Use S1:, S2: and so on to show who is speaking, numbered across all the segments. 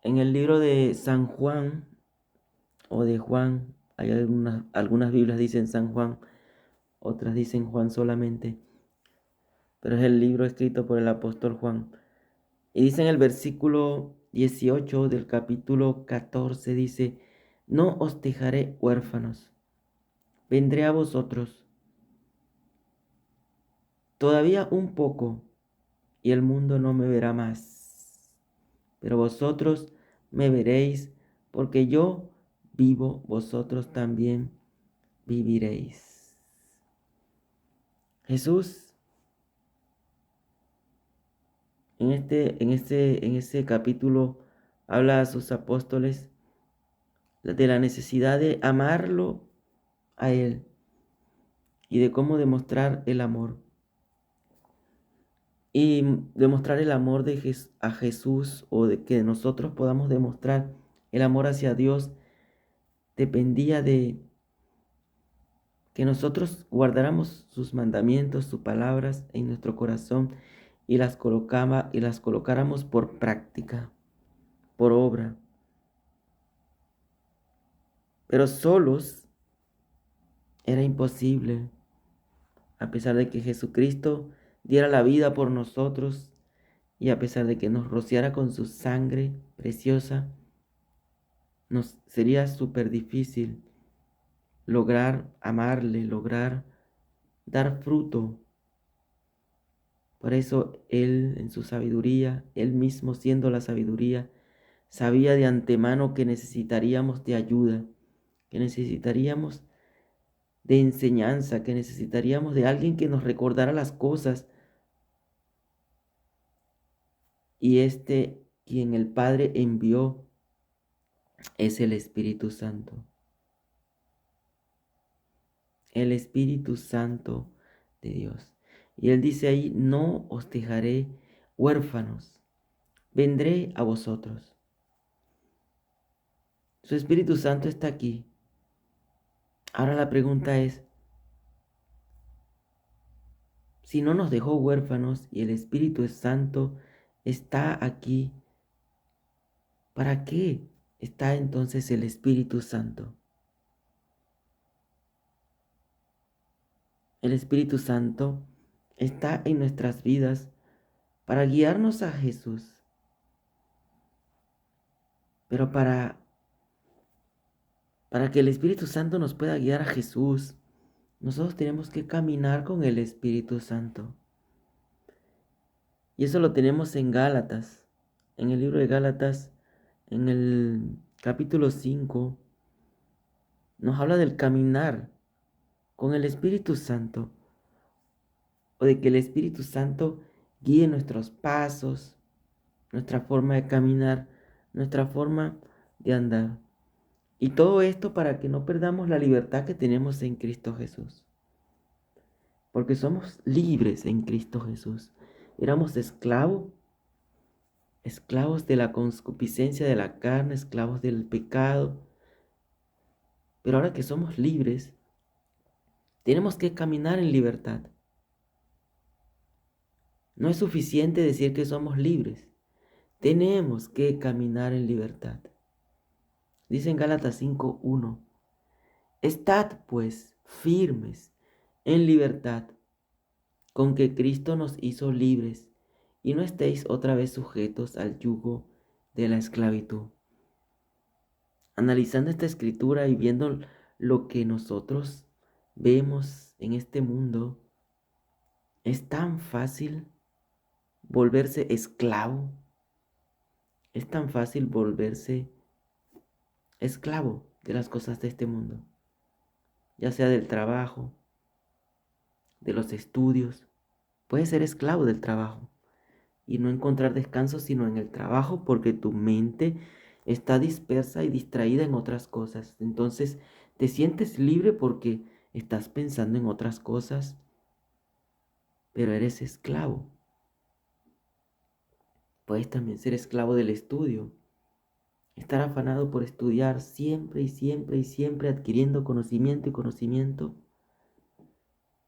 S1: En el libro de San Juan o de Juan, hay algunas Biblias dicen San Juan, otras dicen Juan solamente, pero es el libro escrito por el apóstol Juan. Y dice en el versículo 18 del capítulo 14, dice, no os dejaré huérfanos, vendré a vosotros. Todavía un poco, y el mundo no me verá más, pero vosotros me veréis, porque yo vivo, vosotros también viviréis. Jesús en ese capítulo habla a sus apóstoles de la necesidad de amarlo a Él y de cómo demostrar el amor. Y demostrar el amor a Jesús, o de que nosotros podamos demostrar el amor hacia Dios, dependía de que nosotros guardáramos sus mandamientos, sus palabras en nuestro corazón y y las colocáramos por práctica, por obra. Pero solos era imposible, a pesar de que Jesucristo diera la vida por nosotros y a pesar de que nos rociara con su sangre preciosa, nos sería súper difícil lograr amarle, lograr dar fruto. Por eso Él, en su sabiduría, Él mismo siendo la sabiduría, sabía de antemano que necesitaríamos de ayuda, que necesitaríamos de enseñanza, que necesitaríamos de alguien que nos recordara las cosas. Y quien el Padre envió, es el Espíritu Santo. El Espíritu Santo de Dios. Y Él dice ahí, no os dejaré huérfanos, vendré a vosotros. Su Espíritu Santo está aquí. Ahora la pregunta es, si no nos dejó huérfanos y el Espíritu Santo está aquí, ¿para qué está entonces el Espíritu Santo? El Espíritu Santo está en nuestras vidas para guiarnos a Jesús, pero para que el Espíritu Santo nos pueda guiar a Jesús, nosotros tenemos que caminar con el Espíritu Santo. Y eso lo tenemos en Gálatas, en el libro de Gálatas, en el capítulo 5, nos habla del caminar con el Espíritu Santo, o de que el Espíritu Santo guíe nuestros pasos, nuestra forma de caminar, nuestra forma de andar. Y todo esto para que no perdamos la libertad que tenemos en Cristo Jesús. Porque somos libres en Cristo Jesús. Éramos esclavos de la concupiscencia de la carne, esclavos del pecado. Pero ahora que somos libres, tenemos que caminar en libertad. No es suficiente decir que somos libres. Tenemos que caminar en libertad. Dice en Gálatas 5:1, estad pues firmes en libertad con que Cristo nos hizo libres, y no estéis otra vez sujetos al yugo de la esclavitud. Analizando esta escritura y viendo lo que nosotros vemos en este mundo, es tan fácil volverse esclavo, es tan fácil volverse esclavo de las cosas de este mundo, ya sea del trabajo, de los estudios. Puedes ser esclavo del trabajo y no encontrar descanso sino en el trabajo, porque tu mente está dispersa y distraída en otras cosas. Entonces te sientes libre porque estás pensando en otras cosas, pero eres esclavo. Puedes también ser esclavo del estudio, estar afanado por estudiar siempre y siempre y siempre, adquiriendo conocimiento y conocimiento,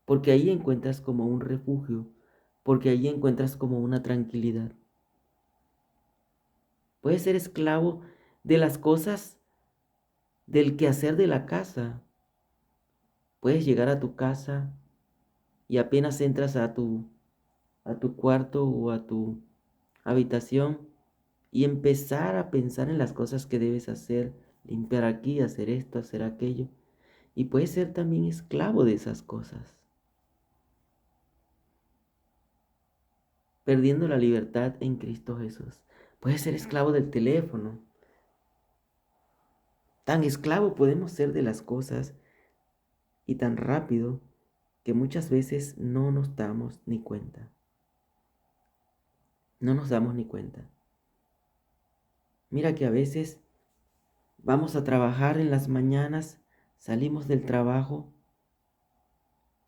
S1: porque ahí encuentras como un refugio, porque ahí encuentras como una tranquilidad. Puedes ser esclavo de las cosas, del quehacer de la casa. Puedes llegar a tu casa y apenas entras a tu cuarto o a tu habitación y empezar a pensar en las cosas que debes hacer, limpiar aquí, hacer esto, hacer aquello. Y puedes ser también esclavo de esas cosas, perdiendo la libertad en Cristo Jesús. Puedes ser esclavo del teléfono. Tan esclavo podemos ser de las cosas y tan rápido que muchas veces no nos damos ni cuenta. No nos damos ni cuenta. Mira que a veces vamos a trabajar en las mañanas, salimos del trabajo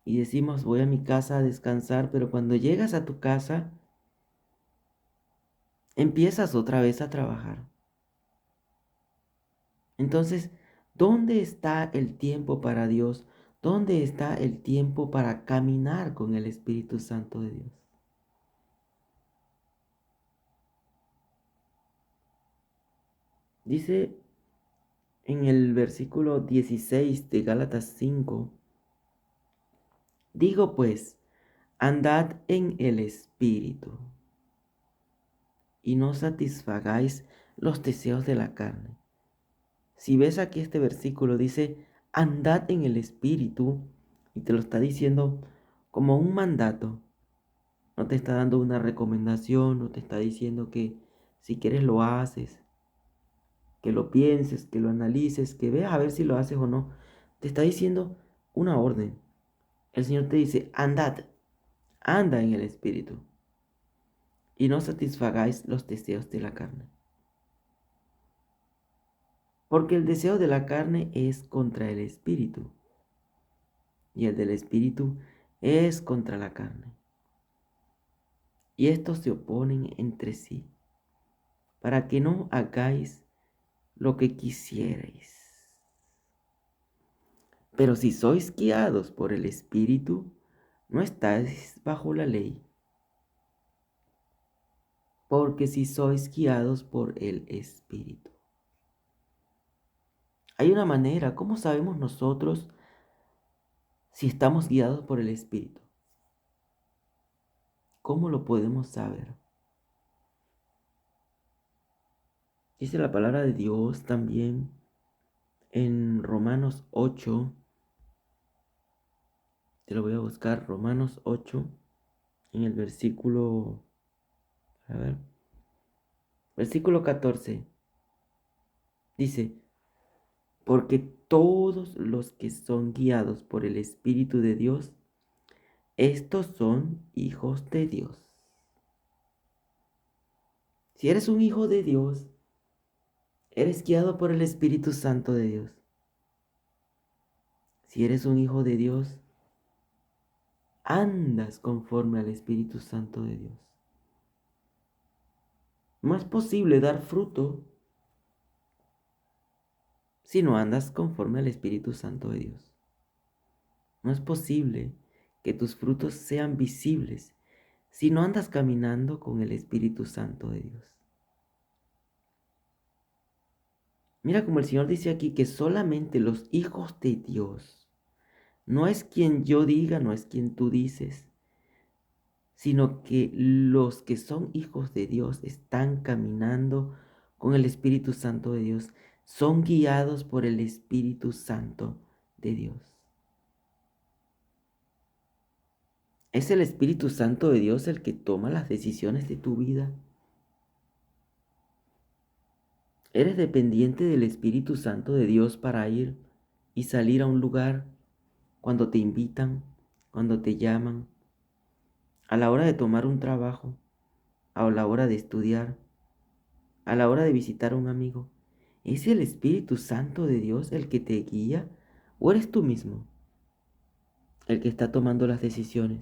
S1: y decimos voy a mi casa a descansar, pero cuando llegas a tu casa empiezas otra vez a trabajar. Entonces, ¿dónde está el tiempo para Dios? ¿Dónde está el tiempo para caminar con el Espíritu Santo de Dios? Dice en el versículo 16 de Gálatas 5, digo pues, andad en el Espíritu y no satisfagáis los deseos de la carne. Si ves aquí este versículo, dice, andad en el Espíritu, y te lo está diciendo como un mandato. No te está dando una recomendación, no te está diciendo que si quieres lo haces, que lo pienses, que lo analices, que veas a ver si lo haces o no. Te está diciendo una orden. El Señor te dice, andad, anda en el Espíritu, y no satisfagáis los deseos de la carne. Porque el deseo de la carne es contra el Espíritu, y el del Espíritu es contra la carne. Y estos se oponen entre sí, para que no hagáis lo que quisierais. Pero si sois guiados por el Espíritu, no estáis bajo la ley. Porque si sois guiados por el Espíritu. Hay una manera, ¿cómo sabemos nosotros si estamos guiados por el Espíritu? ¿Cómo lo podemos saber? Dice la palabra de Dios también en Romanos 8. Te lo voy a buscar, Romanos 8, en el versículo, a ver, versículo 14. Dice, porque todos los que son guiados por el Espíritu de Dios, estos son hijos de Dios. Si eres un hijo de Dios, eres guiado por el Espíritu Santo de Dios. Si eres un hijo de Dios, andas conforme al Espíritu Santo de Dios. No es posible dar fruto si no andas conforme al Espíritu Santo de Dios. No es posible que tus frutos sean visibles si no andas caminando con el Espíritu Santo de Dios. Mira como el Señor dice aquí que solamente los hijos de Dios, no es quien yo diga, no es quien tú dices, sino que los que son hijos de Dios están caminando con el Espíritu Santo de Dios, son guiados por el Espíritu Santo de Dios. Es el Espíritu Santo de Dios el que toma las decisiones de tu vida. Eres dependiente del Espíritu Santo de Dios para ir y salir a un lugar cuando te invitan, cuando te llaman, a la hora de tomar un trabajo, a la hora de estudiar, a la hora de visitar a un amigo. ¿Es el Espíritu Santo de Dios el que te guía o eres tú mismo el que está tomando las decisiones?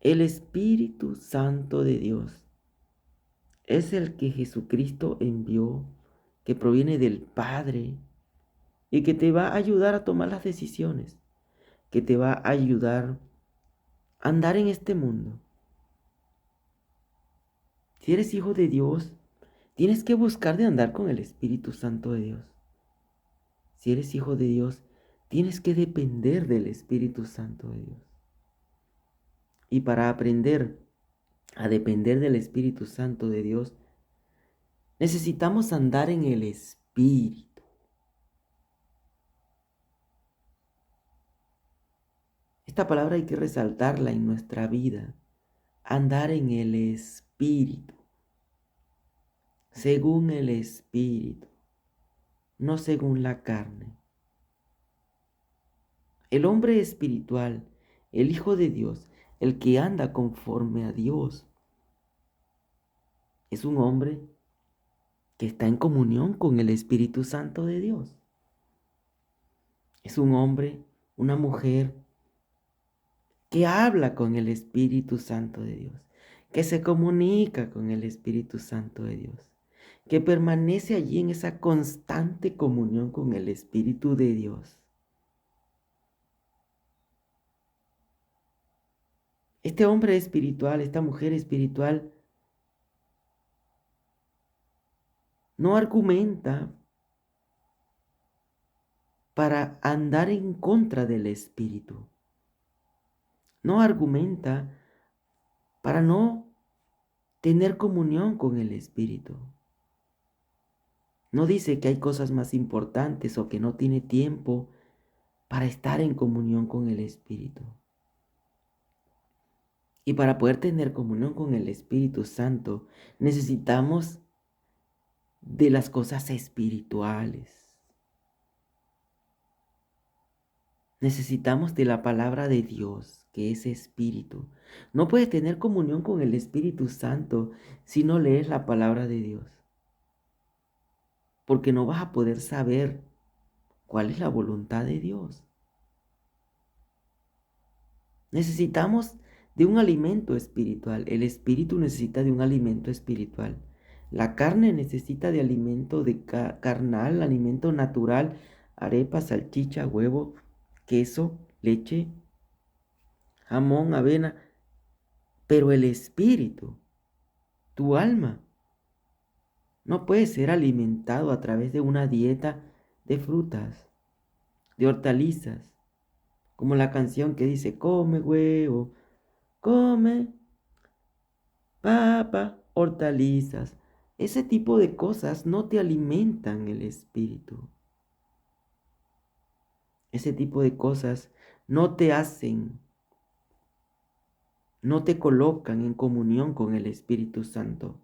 S1: El Espíritu Santo de Dios es el que Jesucristo envió, que proviene del Padre y que te va a ayudar a tomar las decisiones, que te va a ayudar a andar en este mundo. Si eres hijo de Dios, tienes que buscar de andar con el Espíritu Santo de Dios. Si eres hijo de Dios, tienes que depender del Espíritu Santo de Dios. Y para aprender a depender del Espíritu Santo de Dios, necesitamos andar en el Espíritu. Esta palabra hay que resaltarla en nuestra vida. Andar en el Espíritu, según el Espíritu, no según la carne. El hombre espiritual, el Hijo de Dios, el que anda conforme a Dios, es un hombre que está en comunión con el Espíritu Santo de Dios. Es un hombre, una mujer que habla con el Espíritu Santo de Dios, que se comunica con el Espíritu Santo de Dios, que permanece allí en esa constante comunión con el Espíritu de Dios. Este hombre espiritual, esta mujer espiritual, no argumenta para andar en contra del Espíritu. No argumenta para no tener comunión con el Espíritu. No dice que hay cosas más importantes o que no tiene tiempo para estar en comunión con el Espíritu. Y para poder tener comunión con el Espíritu Santo, necesitamos de las cosas espirituales. Necesitamos de la palabra de Dios, que es Espíritu. No puedes tener comunión con el Espíritu Santo si no lees la palabra de Dios. Porque no vas a poder saber cuál es la voluntad de Dios. Necesitamos de un alimento espiritual. El espíritu necesita de un alimento espiritual. La carne necesita de alimento carnal, alimento natural, arepa, salchicha, huevo, queso, leche, jamón, avena. Pero el espíritu, tu alma, no puede ser alimentado a través de una dieta de frutas, de hortalizas, como la canción que dice, come huevo, come papa, hortalizas. Ese tipo de cosas no te alimentan el espíritu. Ese tipo de cosas no te hacen, no te colocan en comunión con el Espíritu Santo.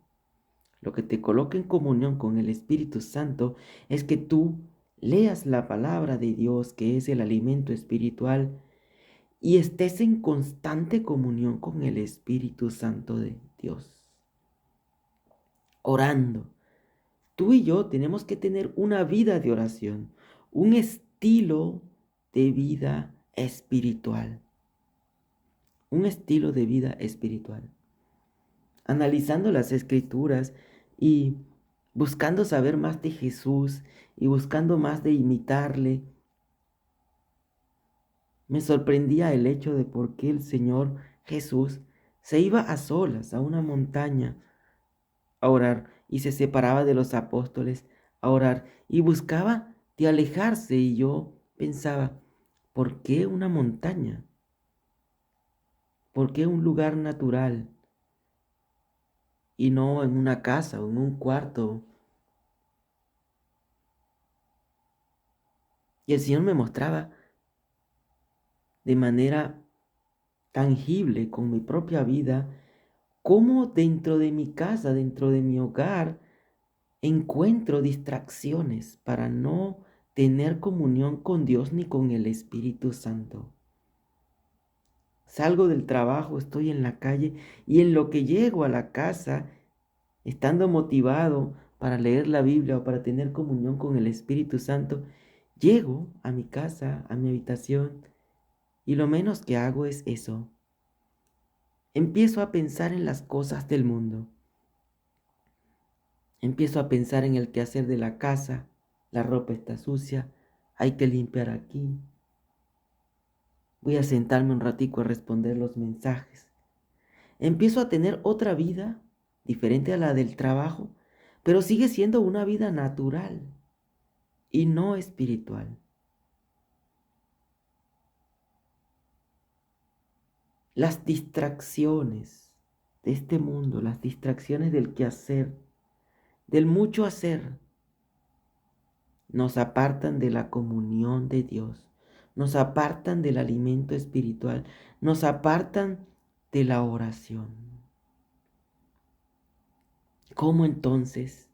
S1: Lo que te coloca en comunión con el Espíritu Santo es que tú leas la palabra de Dios, que es el alimento espiritual, y estés en constante comunión con el Espíritu Santo de Dios, orando. Tú y yo tenemos que tener una vida de oración, un estilo de vida espiritual, un estilo de vida espiritual. Analizando las escrituras y buscando saber más de Jesús y buscando más de imitarle, me sorprendía el hecho de por qué el Señor Jesús se iba a solas a una montaña a orar y se separaba de los apóstoles a orar y buscaba de alejarse, y yo pensaba, ¿por qué una montaña? ¿Por qué un lugar natural y no en una casa o en un cuarto? Y el Señor me mostraba de manera tangible con mi propia vida cómo dentro de mi casa, dentro de mi hogar, encuentro distracciones para no tener comunión con Dios ni con el Espíritu Santo. Salgo del trabajo, estoy en la calle y en lo que llego a la casa, estando motivado para leer la Biblia o para tener comunión con el Espíritu Santo, llego a mi casa, a mi habitación, y lo menos que hago es eso. Empiezo a pensar en las cosas del mundo. Empiezo a pensar en el quehacer de la casa. La ropa está sucia, hay que limpiar aquí. Voy a sentarme un ratico a responder los mensajes. Empiezo a tener otra vida diferente a la del trabajo, pero sigue siendo una vida natural y no espiritual. Las distracciones de este mundo, las distracciones del quehacer, del mucho hacer, nos apartan de la comunión de Dios, nos apartan del alimento espiritual, nos apartan de la oración. ¿Cómo entonces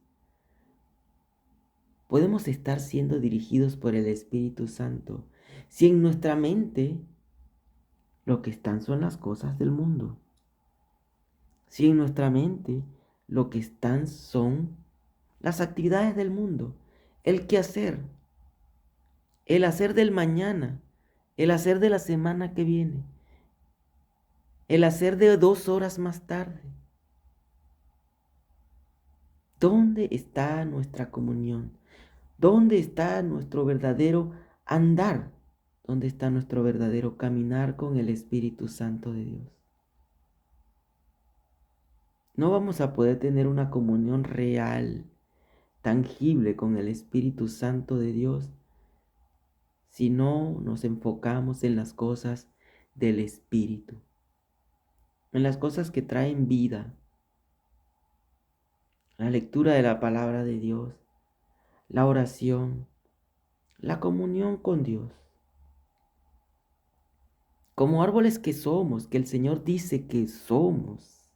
S1: podemos estar siendo dirigidos por el Espíritu Santo si en nuestra mente lo que están son las cosas del mundo? Si en nuestra mente lo que están son las actividades del mundo, el quehacer, el hacer del mañana, el hacer de la semana que viene, el hacer de 2 horas más tarde. ¿Dónde está nuestra comunión? ¿Dónde está nuestro verdadero andar? ¿Dónde está nuestro verdadero caminar con el Espíritu Santo de Dios? No vamos a poder tener una comunión real, tangible con el Espíritu Santo de Dios si no nos enfocamos en las cosas del Espíritu, en las cosas que traen vida, la lectura de la palabra de Dios, la oración, la comunión con Dios. Como árboles que somos, que el Señor dice que somos,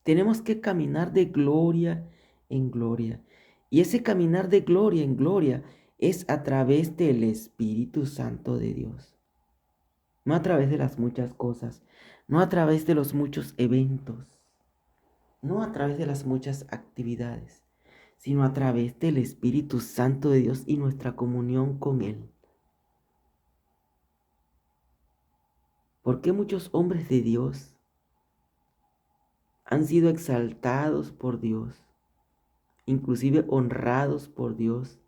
S1: tenemos que caminar de gloria en gloria. Y ese caminar de gloria en gloria es a través del Espíritu Santo de Dios. No a través de las muchas cosas, no a través de los muchos eventos, no a través de las muchas actividades, sino a través del Espíritu Santo de Dios y nuestra comunión con Él. ¿Por qué muchos hombres de Dios han sido exaltados por Dios, inclusive honrados por Dios,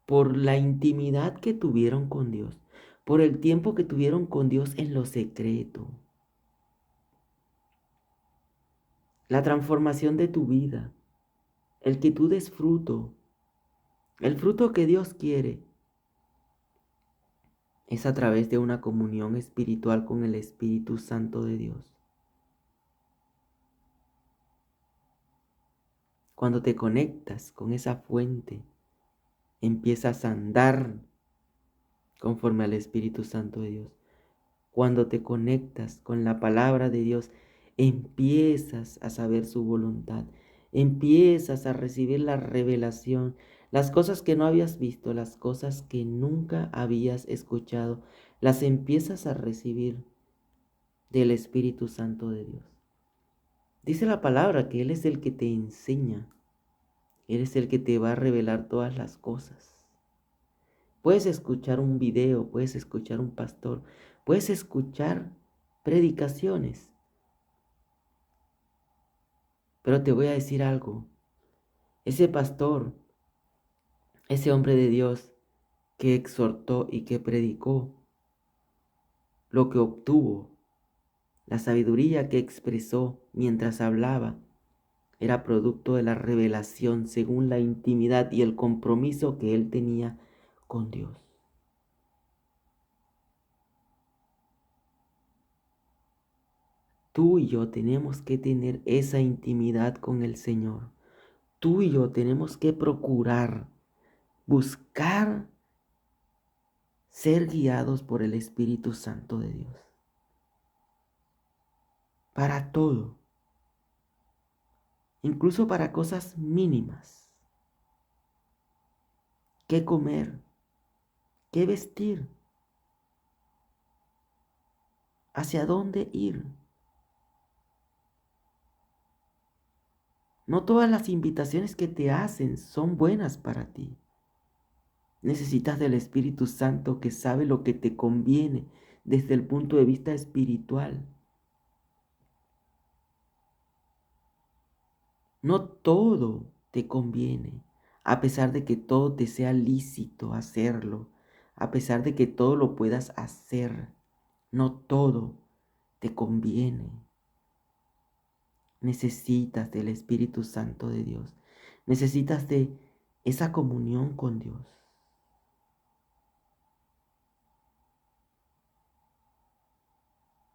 S1: por la intimidad que tuvieron con Dios, por el tiempo que tuvieron con Dios en lo secreto? La transformación de tu vida, el que tú des fruto, el fruto que Dios quiere, es a través de una comunión espiritual con el Espíritu Santo de Dios. Cuando te conectas con esa fuente, empiezas a andar conforme al Espíritu Santo de Dios. Cuando te conectas con la palabra de Dios, empiezas a saber su voluntad, empiezas a recibir la revelación, las cosas que no habías visto, las cosas que nunca habías escuchado, las empiezas a recibir del Espíritu Santo de Dios. Dice la palabra que Él es el que te enseña, Él es el que te va a revelar todas las cosas. Puedes escuchar un video, puedes escuchar un pastor, puedes escuchar predicaciones. Pero te voy a decir algo. Ese pastor, ese hombre de Dios que exhortó y que predicó, lo que obtuvo, la sabiduría que expresó mientras hablaba, era producto de la revelación según la intimidad y el compromiso que él tenía con Dios. Tú y yo tenemos que tener esa intimidad con el Señor. Tú y yo tenemos que procurar, buscar ser guiados por el Espíritu Santo de Dios. Para todo, incluso para cosas mínimas. ¿Qué comer? ¿Qué vestir? ¿Hacia dónde ir? No todas las invitaciones que te hacen son buenas para ti. Necesitas del Espíritu Santo que sabe lo que te conviene desde el punto de vista espiritual. No todo te conviene, a pesar de que todo te sea lícito hacerlo, a pesar de que todo lo puedas hacer. No todo te conviene. Necesitas del Espíritu Santo de Dios. Necesitas de esa comunión con Dios.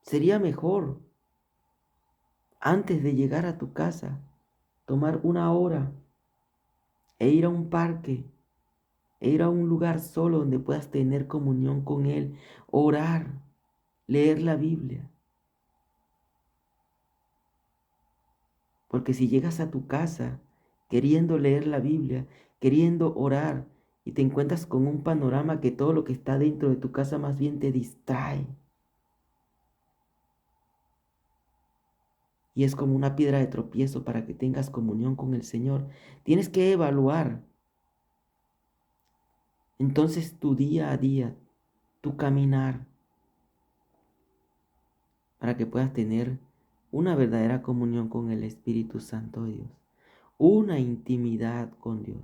S1: Sería mejor, antes de llegar a tu casa, tomar una hora e ir a un parque, e ir a un lugar solo donde puedas tener comunión con Él, orar, leer la Biblia. Porque si llegas a tu casa queriendo leer la Biblia, queriendo orar, y te encuentras con un panorama que todo lo que está dentro de tu casa más bien te distrae, y es como una piedra de tropiezo para que tengas comunión con el Señor, tienes que evaluar entonces tu día a día, tu caminar, para que puedas tener una verdadera comunión con el Espíritu Santo de Dios, una intimidad con Dios.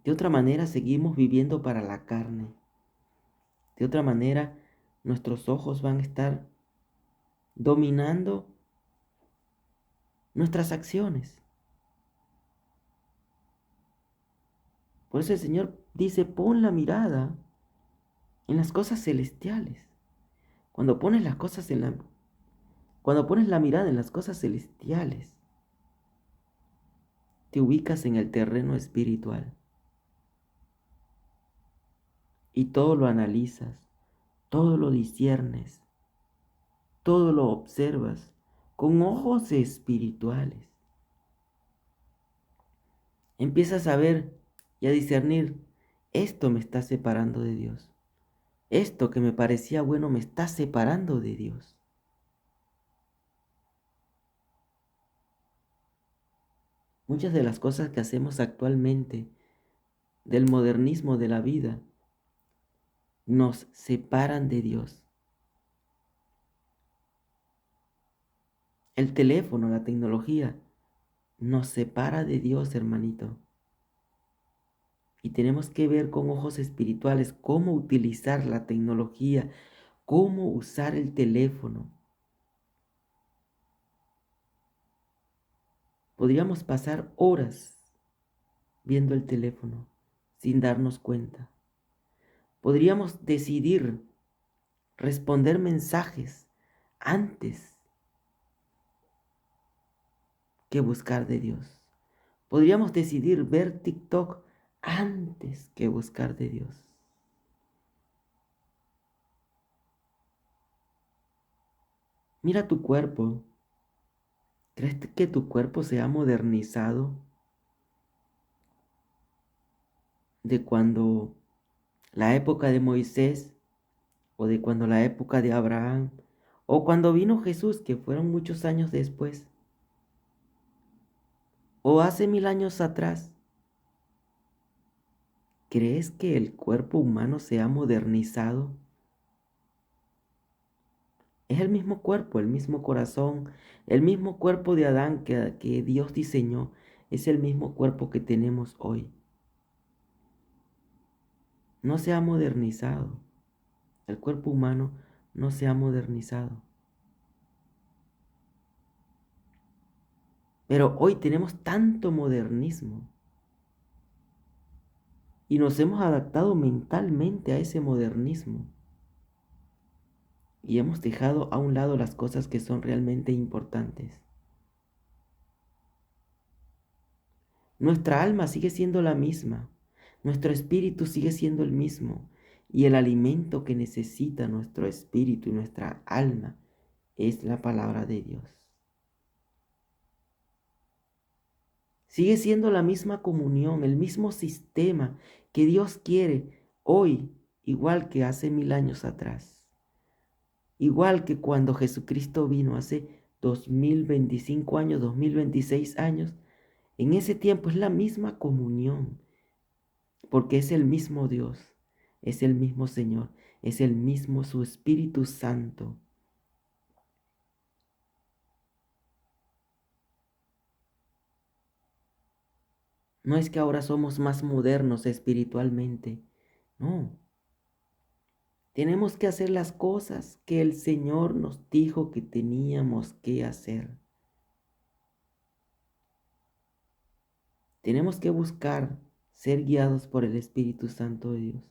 S1: De otra manera seguimos viviendo para la carne. De otra manera nuestros ojos van a estar dominando nuestras acciones. Por eso el Señor dice, pon la mirada en las cosas celestiales. Cuando pones las cosas cuando pones la mirada en las cosas celestiales, te ubicas en el terreno espiritual y todo lo analizas, todo lo disciernes, todo lo observas con ojos espirituales. Empiezas a ver y a discernir, esto me está separando de Dios. Esto que me parecía bueno me está separando de Dios. Muchas de las cosas que hacemos actualmente del modernismo de la vida nos separan de Dios. El teléfono, la tecnología, nos separa de Dios, hermanito. Y tenemos que ver con ojos espirituales cómo utilizar la tecnología, cómo usar el teléfono. Podríamos pasar horas viendo el teléfono sin darnos cuenta. Podríamos decidir responder mensajes antes que buscar de Dios. Podríamos decidir ver TikTok antes que buscar de Dios. Mira tu cuerpo. ¿Crees que tu cuerpo se ha modernizado de cuando la época de Moisés o de cuando la época de Abraham o cuando vino Jesús, que fueron muchos años después, o hace 1000 años atrás? ¿Crees que el cuerpo humano se ha modernizado? Es el mismo cuerpo, el mismo corazón, el mismo cuerpo de Adán que Dios diseñó, es el mismo cuerpo que tenemos hoy. No se ha modernizado. El cuerpo humano no se ha modernizado. Pero hoy tenemos tanto modernismo y nos hemos adaptado mentalmente a ese modernismo y hemos dejado a un lado las cosas que son realmente importantes. Nuestra alma sigue siendo la misma, nuestro espíritu sigue siendo el mismo, y el alimento que necesita nuestro espíritu y nuestra alma es la palabra de Dios. Sigue siendo la misma comunión, el mismo sistema que Dios quiere hoy, igual que hace 1000 años atrás. Igual que cuando Jesucristo vino hace 2025 años, 2026 años, en ese tiempo es la misma comunión, porque es el mismo Dios, es el mismo Señor, es el mismo su Espíritu Santo. No es que ahora somos más modernos espiritualmente, no. Tenemos que hacer las cosas que el Señor nos dijo que teníamos que hacer. Tenemos que buscar ser guiados por el Espíritu Santo de Dios.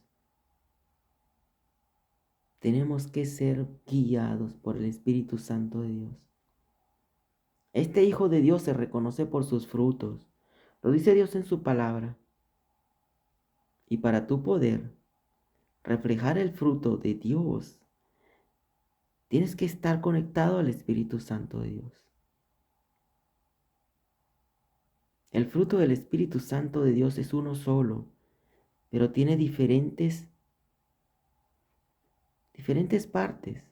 S1: Tenemos que ser guiados por el Espíritu Santo de Dios. Este Hijo de Dios se reconoce por sus frutos. Lo dice Dios en su palabra. Y para tú poder reflejar el fruto de Dios, tienes que estar conectado al Espíritu Santo de Dios. El fruto del Espíritu Santo de Dios es uno solo, pero tiene diferentes partes.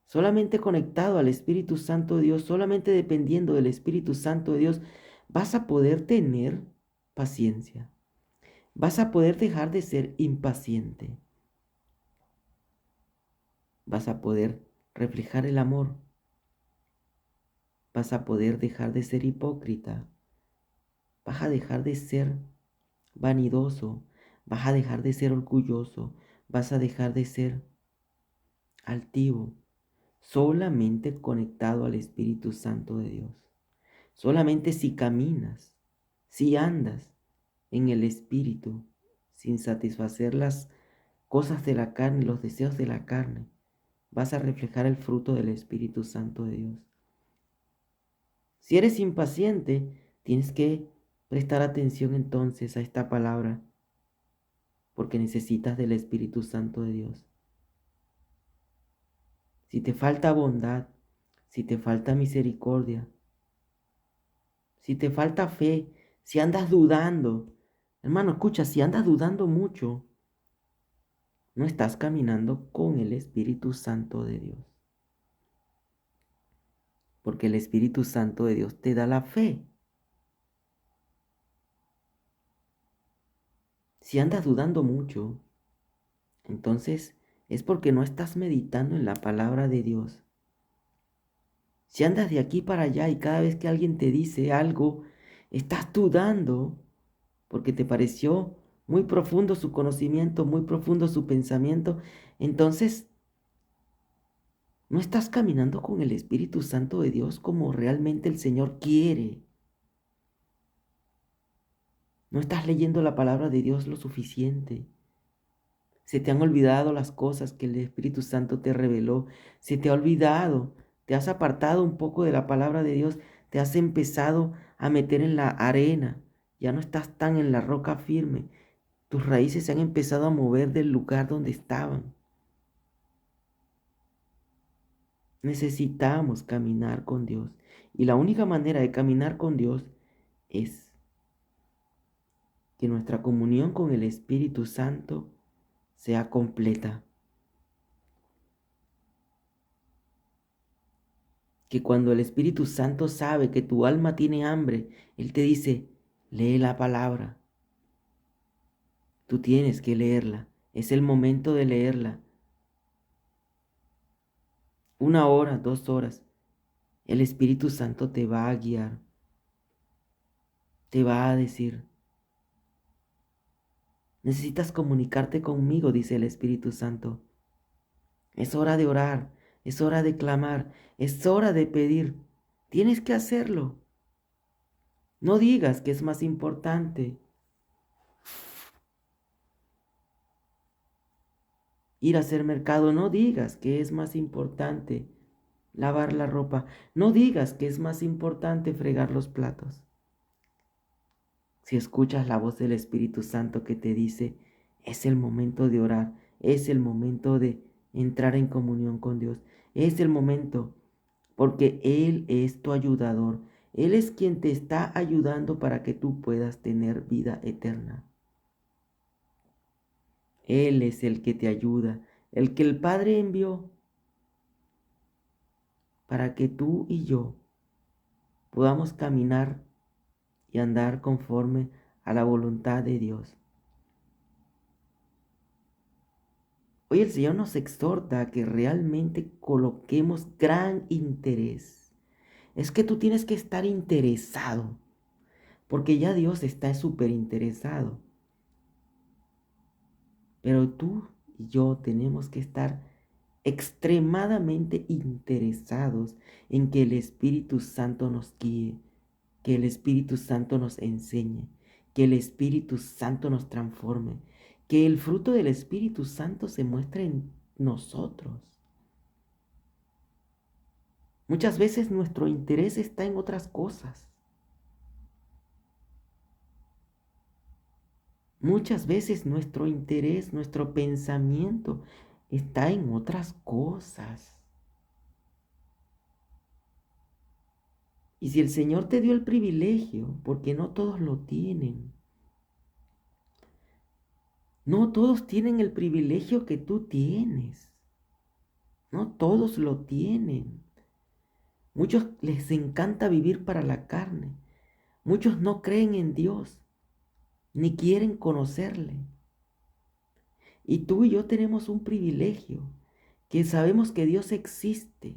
S1: Solamente conectado al Espíritu Santo de Dios, solamente dependiendo del Espíritu Santo de Dios, vas a poder tener paciencia. Vas a poder dejar de ser impaciente. Vas a poder reflejar el amor. Vas a poder dejar de ser hipócrita. Vas a dejar de ser vanidoso. Vas a dejar de ser orgulloso. Vas a dejar de ser altivo. Solamente conectado al Espíritu Santo de Dios. Solamente si caminas, si andas en el Espíritu, sin satisfacer las cosas de la carne, los deseos de la carne, vas a reflejar el fruto del Espíritu Santo de Dios. Si eres impaciente, tienes que prestar atención entonces a esta palabra, porque necesitas del Espíritu Santo de Dios. Si te falta bondad, si te falta misericordia, si te falta fe, si andas dudando, hermano, escucha, si andas dudando mucho, no estás caminando con el Espíritu Santo de Dios. Porque el Espíritu Santo de Dios te da la fe. Si andas dudando mucho, entonces es porque no estás meditando en la palabra de Dios. Si andas de aquí para allá y cada vez que alguien te dice algo, estás dudando porque te pareció muy profundo su conocimiento, muy profundo su pensamiento, entonces no estás caminando con el Espíritu Santo de Dios como realmente el Señor quiere. No estás leyendo la palabra de Dios lo suficiente. Se te han olvidado las cosas que el Espíritu Santo te reveló. Se te ha olvidado. Te has apartado un poco de la palabra de Dios. Te has empezado a meter en la arena. Ya no estás tan en la roca firme. Tus raíces se han empezado a mover del lugar donde estaban. Necesitamos caminar con Dios. Y la única manera de caminar con Dios es que nuestra comunión con el Espíritu Santo sea completa. Que cuando el Espíritu Santo sabe que tu alma tiene hambre, Él te dice, lee la palabra. Tú tienes que leerla. Es el momento de leerla. 1 hora, 2 horas. El Espíritu Santo te va a guiar. Te va a decir, necesitas comunicarte conmigo, dice el Espíritu Santo. Es hora de orar, es hora de clamar, es hora de pedir. Tienes que hacerlo. No digas que es más importante ir a hacer mercado. No digas que es más importante lavar la ropa. No digas que es más importante fregar los platos. Si escuchas la voz del Espíritu Santo que te dice, es el momento de orar, es el momento de entrar en comunión con Dios, es el momento, porque Él es tu ayudador. Él es quien te está ayudando para que tú puedas tener vida eterna. Él es el que te ayuda, el que el Padre envió para que tú y yo podamos caminar y andar conforme a la voluntad de Dios. Hoy el Señor nos exhorta a que realmente coloquemos gran interés. Es que tú tienes que estar interesado, porque ya Dios está súper interesado. Pero tú y yo tenemos que estar extremadamente interesados en que el Espíritu Santo nos guíe, que el Espíritu Santo nos enseñe, que el Espíritu Santo nos transforme, que el fruto del Espíritu Santo se muestre en nosotros. Muchas veces nuestro interés está en otras cosas. Muchas veces nuestro interés, nuestro pensamiento está en otras cosas. Y si el Señor te dio el privilegio, porque no todos lo tienen, no todos tienen el privilegio que tú tienes, no todos lo tienen. Muchos les encanta vivir para la carne, muchos no creen en Dios, ni quieren conocerle. Y tú y yo tenemos un privilegio, que sabemos que Dios existe.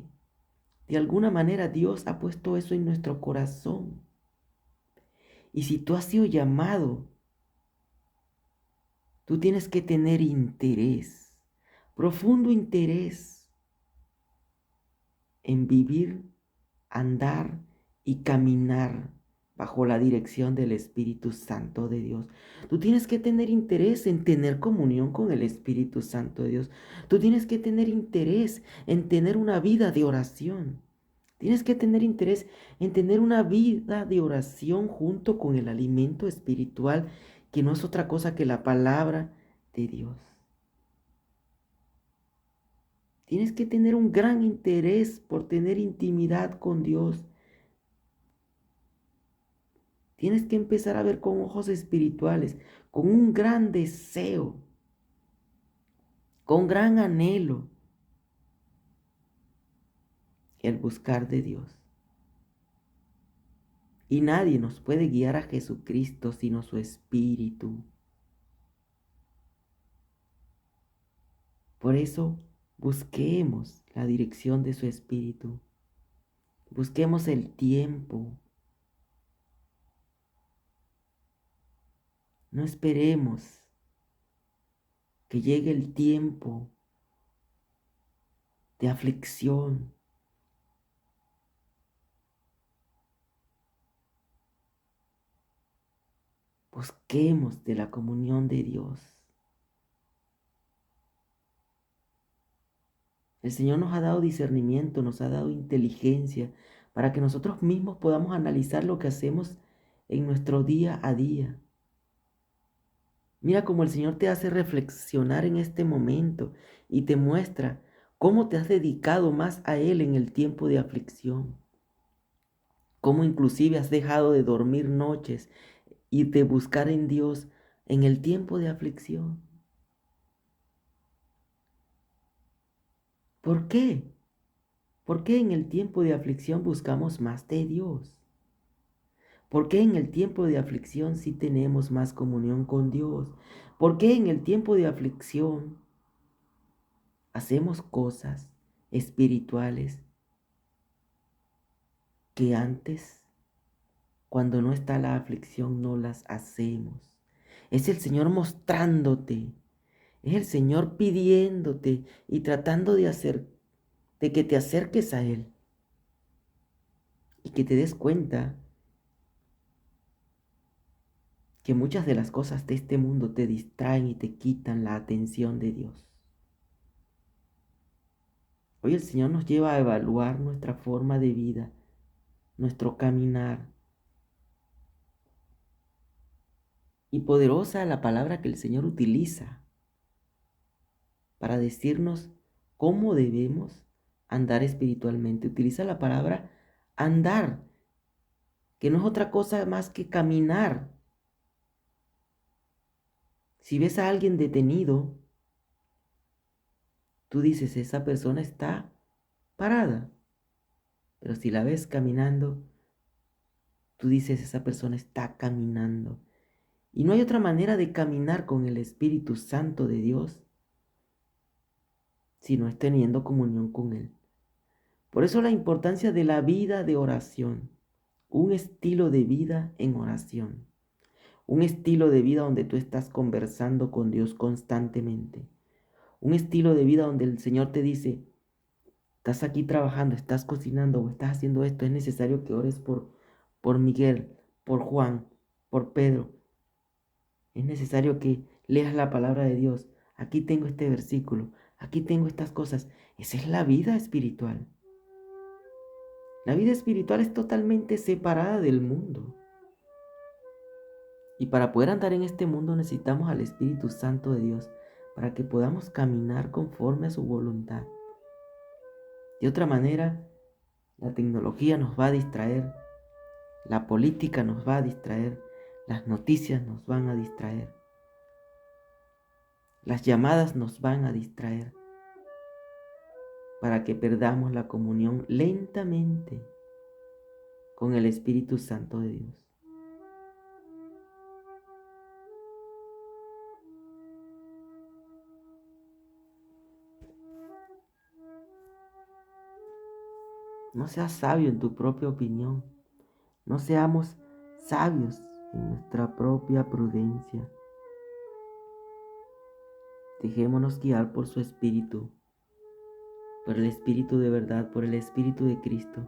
S1: De alguna manera Dios ha puesto eso en nuestro corazón. Y si tú has sido llamado, tú tienes que tener interés, profundo interés en vivir, andar y caminar bajo la dirección del Espíritu Santo de Dios. Tú tienes que tener interés en tener comunión con el Espíritu Santo de Dios. Tú tienes que tener interés en tener una vida de oración. Tienes que tener interés en tener una vida de oración junto con el alimento espiritual, que no es otra cosa que la palabra de Dios. Tienes que tener un gran interés por tener intimidad con Dios. Tienes que empezar a ver con ojos espirituales, con un gran deseo, con gran anhelo, el buscar de Dios. Y nadie nos puede guiar a Jesucristo sino su Espíritu. Por eso, busquemos la dirección de su Espíritu. Busquemos el tiempo. No esperemos que llegue el tiempo de aflicción. Busquemos de la comunión de Dios. El Señor nos ha dado discernimiento, nos ha dado inteligencia para que nosotros mismos podamos analizar lo que hacemos en nuestro día a día. Mira cómo el Señor te hace reflexionar en este momento y te muestra cómo te has dedicado más a Él en el tiempo de aflicción. Cómo inclusive has dejado de dormir noches y de buscar en Dios en el tiempo de aflicción. ¿Por qué? ¿Por qué en el tiempo de aflicción buscamos más de Dios? ¿Por qué en el tiempo de aflicción sí tenemos más comunión con Dios? ¿Por qué en el tiempo de aflicción hacemos cosas espirituales que antes, cuando no está la aflicción, no las hacemos? Es el Señor mostrándote, es el Señor pidiéndote y tratando de que te acerques a Él y que te des cuenta que muchas de las cosas de este mundo te distraen y te quitan la atención de Dios. Hoy el Señor nos lleva a evaluar nuestra forma de vida, nuestro caminar. Y poderosa la palabra que el Señor utiliza para decirnos cómo debemos andar espiritualmente. Utiliza la palabra andar, que no es otra cosa más que caminar. Si ves a alguien detenido, tú dices, esa persona está parada. Pero si la ves caminando, tú dices, esa persona está caminando. Y no hay otra manera de caminar con el Espíritu Santo de Dios si no es teniendo comunión con Él. Por eso la importancia de la vida de oración, un estilo de vida en oración, un estilo de vida donde tú estás conversando con Dios constantemente, un estilo de vida donde el Señor te dice, estás aquí trabajando, estás cocinando o estás haciendo esto, es necesario que ores por Miguel, por Juan, por Pedro. Es necesario que leas la palabra de Dios. Aquí tengo este versículo, aquí tengo estas cosas. Esa es la vida espiritual. La vida espiritual es totalmente separada del mundo. Y para poder andar en este mundo necesitamos al Espíritu Santo de Dios, para que podamos caminar conforme a su voluntad. De otra manera, la tecnología nos va a distraer, la política nos va a distraer, las noticias nos van a distraer, las llamadas nos van a distraer, para que perdamos la comunión lentamente con el Espíritu Santo de Dios. No seas sabio en tu propia opinión. No seamos sabios en nuestra propia prudencia. Dejémonos guiar por su Espíritu, por el Espíritu de verdad, por el Espíritu de Cristo.